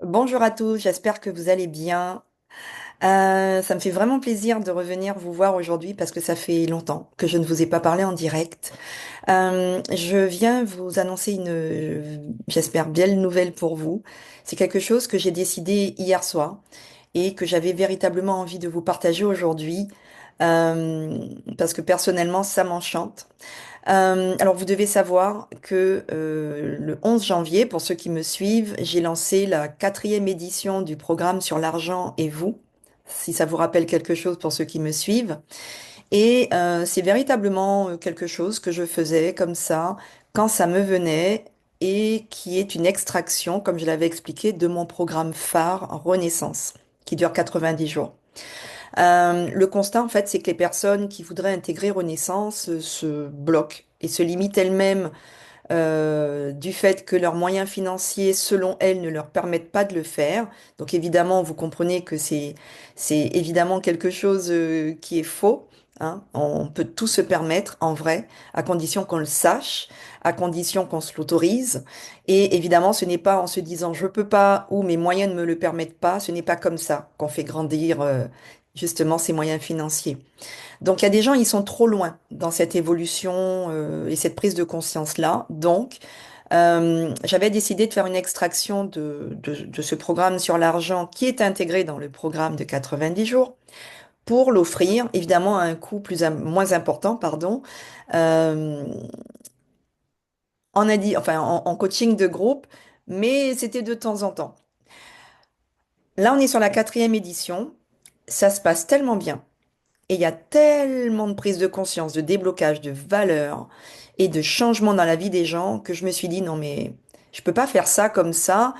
Bonjour à tous, j'espère que vous allez bien. Ça me fait vraiment plaisir de revenir vous voir aujourd'hui parce que ça fait longtemps que je ne vous ai pas parlé en direct. Je viens vous annoncer j'espère, belle nouvelle pour vous. C'est quelque chose que j'ai décidé hier soir et que j'avais véritablement envie de vous partager aujourd'hui euh, parce que personnellement, ça m'enchante. Alors, vous devez savoir que le 11 janvier, pour ceux qui me suivent, j'ai lancé la quatrième édition du programme sur l'argent et vous, si ça vous rappelle quelque chose pour ceux qui me suivent. Et c'est véritablement quelque chose que je faisais comme ça, quand ça me venait, et qui est une extraction, comme je l'avais expliqué, de mon programme phare Renaissance, qui dure 90 jours. Le constat, en fait, c'est que les personnes qui voudraient intégrer Renaissance se bloquent et se limitent elles-mêmes du fait que leurs moyens financiers, selon elles, ne leur permettent pas de le faire. Donc évidemment, vous comprenez que c'est évidemment quelque chose qui est faux. Hein. On peut tout se permettre en vrai, à condition qu'on le sache, à condition qu'on se l'autorise. Et évidemment, ce n'est pas en se disant je peux pas ou mes moyens ne me le permettent pas. Ce n'est pas comme ça qu'on fait grandir justement ses moyens financiers. Donc il y a des gens, ils sont trop loin dans cette évolution et cette prise de conscience-là. Donc j'avais décidé de faire une extraction de ce programme sur l'argent qui est intégré dans le programme de 90 jours pour l'offrir, évidemment à un coût moins important, pardon, euh, en coaching de groupe, mais c'était de temps en temps. Là, on est sur la quatrième édition. Ça se passe tellement bien. Et il y a tellement de prise de conscience, de déblocage, de valeur et de changement dans la vie des gens que je me suis dit non mais je peux pas faire ça comme ça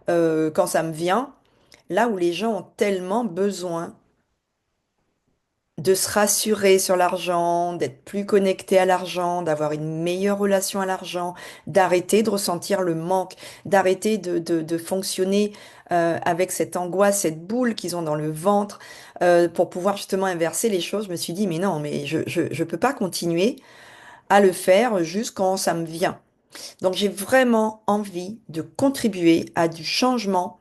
quand ça me vient, là où les gens ont tellement besoin de se rassurer sur l'argent, d'être plus connectés à l'argent, d'avoir une meilleure relation à l'argent, d'arrêter de ressentir le manque, d'arrêter de fonctionner avec cette angoisse, cette boule qu'ils ont dans le ventre, pour pouvoir justement inverser les choses. Je me suis dit, mais non, mais je peux pas continuer à le faire juste quand ça me vient. Donc j'ai vraiment envie de contribuer à du changement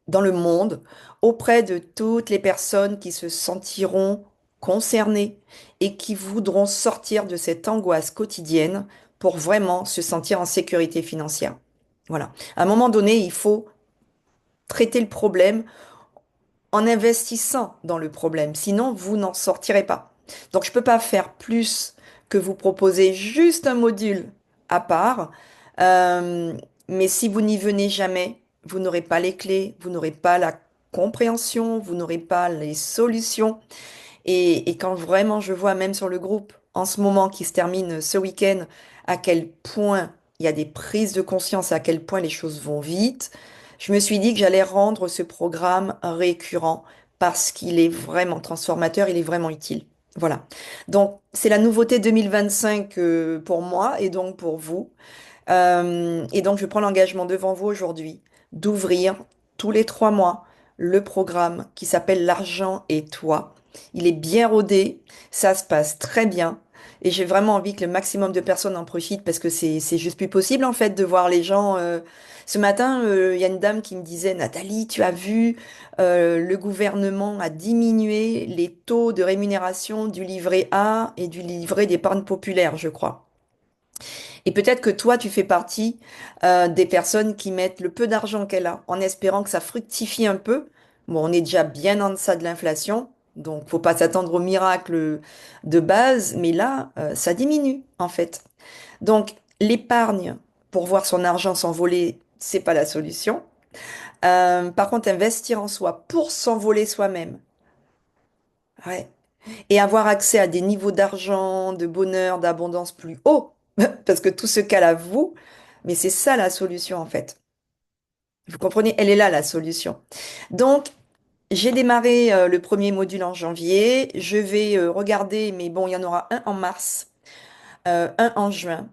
dans le monde auprès de toutes les personnes qui se sentiront concernées et qui voudront sortir de cette angoisse quotidienne pour vraiment se sentir en sécurité financière. Voilà. À un moment donné, il faut traiter le problème en investissant dans le problème. Sinon, vous n'en sortirez pas. Donc, je ne peux pas faire plus que vous proposer juste un module à part. Euh, mais si vous n'y venez jamais, vous n'aurez pas les clés, vous n'aurez pas la compréhension, vous n'aurez pas les solutions. Et quand vraiment je vois même sur le groupe en ce moment qui se termine ce week-end, à quel point il y a des prises de conscience, à quel point les choses vont vite, je me suis dit que j'allais rendre ce programme récurrent parce qu'il est vraiment transformateur, il est vraiment utile. Voilà. Donc, c'est la nouveauté 2025 pour moi et donc pour vous. Et donc, je prends l'engagement devant vous aujourd'hui d'ouvrir tous les 3 mois le programme qui s'appelle L'argent et toi. Il est bien rodé, ça se passe très bien. Et j'ai vraiment envie que le maximum de personnes en profitent parce que c'est juste plus possible en fait de voir les gens. Ce matin, il y a une dame qui me disait, Nathalie, tu as vu, le gouvernement a diminué les taux de rémunération du livret A et du livret d'épargne populaire, je crois. Et peut-être que toi, tu fais partie des personnes qui mettent le peu d'argent qu'elle a en espérant que ça fructifie un peu. Bon, on est déjà bien en deçà de l'inflation, donc faut pas s'attendre au miracle de base, mais là, ça diminue en fait. Donc, l'épargne pour voir son argent s'envoler, c'est pas la solution. Par contre, investir en soi pour s'envoler soi-même, ouais, et avoir accès à des niveaux d'argent, de bonheur, d'abondance plus hauts, parce que tout se cale à vous, mais c'est ça la solution en fait. Vous comprenez? Elle est là la solution. Donc, j'ai démarré le premier module en janvier. Je vais regarder, mais bon, il y en aura un en mars, un en juin,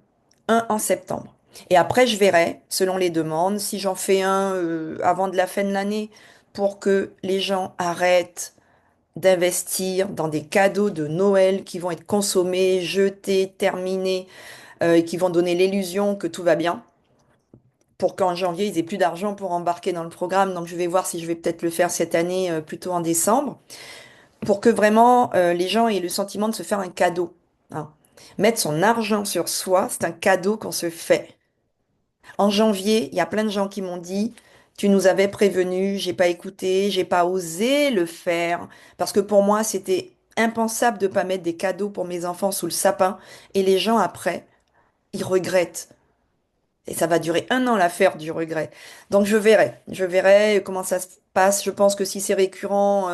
un en septembre. Et après, je verrai, selon les demandes, si j'en fais un avant de la fin de l'année pour que les gens arrêtent d'investir dans des cadeaux de Noël qui vont être consommés, jetés, terminés, et qui vont donner l'illusion que tout va bien. pour qu'en janvier, ils aient plus d'argent pour embarquer dans le programme. Donc, je vais voir si je vais peut-être le faire cette année, plutôt en décembre, pour que vraiment les gens aient le sentiment de se faire un cadeau. Hein. Mettre son argent sur soi, c'est un cadeau qu'on se fait. En janvier, il y a plein de gens qui m'ont dit, tu nous avais prévenu, j'ai pas écouté, j'ai pas osé le faire, parce que pour moi, c'était impensable de pas mettre des cadeaux pour mes enfants sous le sapin, et les gens après, ils regrettent. Et ça va durer un an l'affaire du regret. Donc je verrai comment ça se passe. Je pense que si c'est récurrent,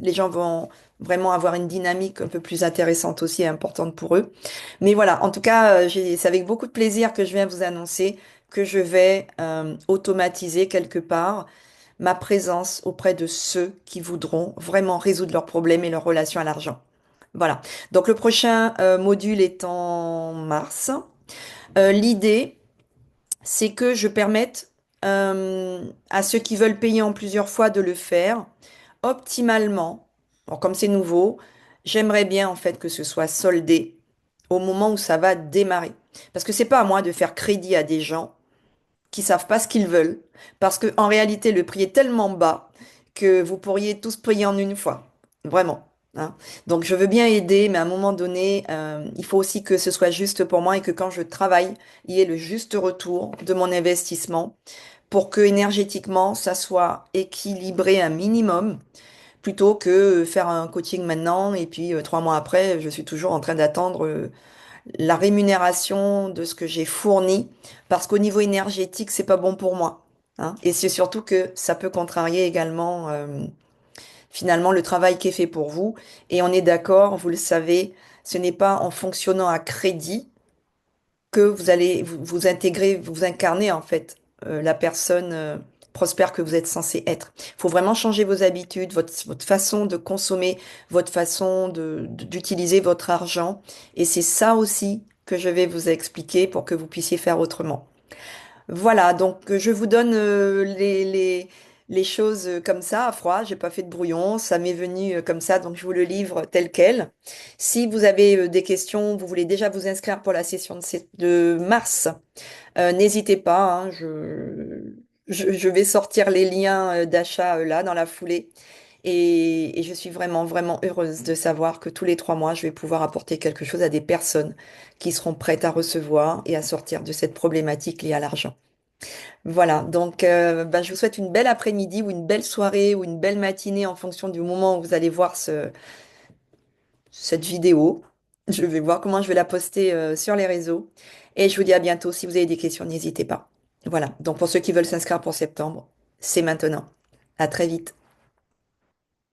les gens vont vraiment avoir une dynamique un peu plus intéressante aussi et importante pour eux. Mais voilà, en tout cas, c'est avec beaucoup de plaisir que je viens vous annoncer que je vais automatiser quelque part ma présence auprès de ceux qui voudront vraiment résoudre leurs problèmes et leurs relations à l'argent. Voilà. Donc le prochain module est en mars. L'idée c'est que je permette à ceux qui veulent payer en plusieurs fois de le faire optimalement. Bon, comme c'est nouveau, j'aimerais bien en fait que ce soit soldé au moment où ça va démarrer. Parce que c'est pas à moi de faire crédit à des gens qui savent pas ce qu'ils veulent. Parce que en réalité, le prix est tellement bas que vous pourriez tous payer en une fois. Vraiment. Hein. Donc je veux bien aider, mais à un moment donné, il faut aussi que ce soit juste pour moi et que quand je travaille, il y ait le juste retour de mon investissement pour que énergétiquement, ça soit équilibré un minimum, plutôt que faire un coaching maintenant et puis 3 mois après, je suis toujours en train d'attendre la rémunération de ce que j'ai fourni, parce qu'au niveau énergétique, c'est pas bon pour moi. Hein. Et c'est surtout que ça peut contrarier également finalement le travail qui est fait pour vous. Et on est d'accord, vous le savez, ce n'est pas en fonctionnant à crédit que vous allez vous intégrer, vous incarner en fait la personne prospère que vous êtes censé être. Il faut vraiment changer vos habitudes, votre façon de consommer, votre façon d'utiliser votre argent. Et c'est ça aussi que je vais vous expliquer pour que vous puissiez faire autrement. Voilà, donc je vous donne les choses comme ça, à froid. J'ai pas fait de brouillon, ça m'est venu comme ça, donc je vous le livre tel quel. Si vous avez des questions, vous voulez déjà vous inscrire pour la session de mars, n'hésitez pas. Hein, je vais sortir les liens d'achat là dans la foulée. Et je suis vraiment, vraiment heureuse de savoir que tous les 3 mois, je vais pouvoir apporter quelque chose à des personnes qui seront prêtes à recevoir et à sortir de cette problématique liée à l'argent. Voilà, donc bah, je vous souhaite une belle après-midi ou une belle soirée ou une belle matinée en fonction du moment où vous allez voir cette vidéo. Je vais voir comment je vais la poster sur les réseaux. Et je vous dis à bientôt. Si vous avez des questions, n'hésitez pas. Voilà, donc pour ceux qui veulent s'inscrire pour septembre, c'est maintenant. À très vite.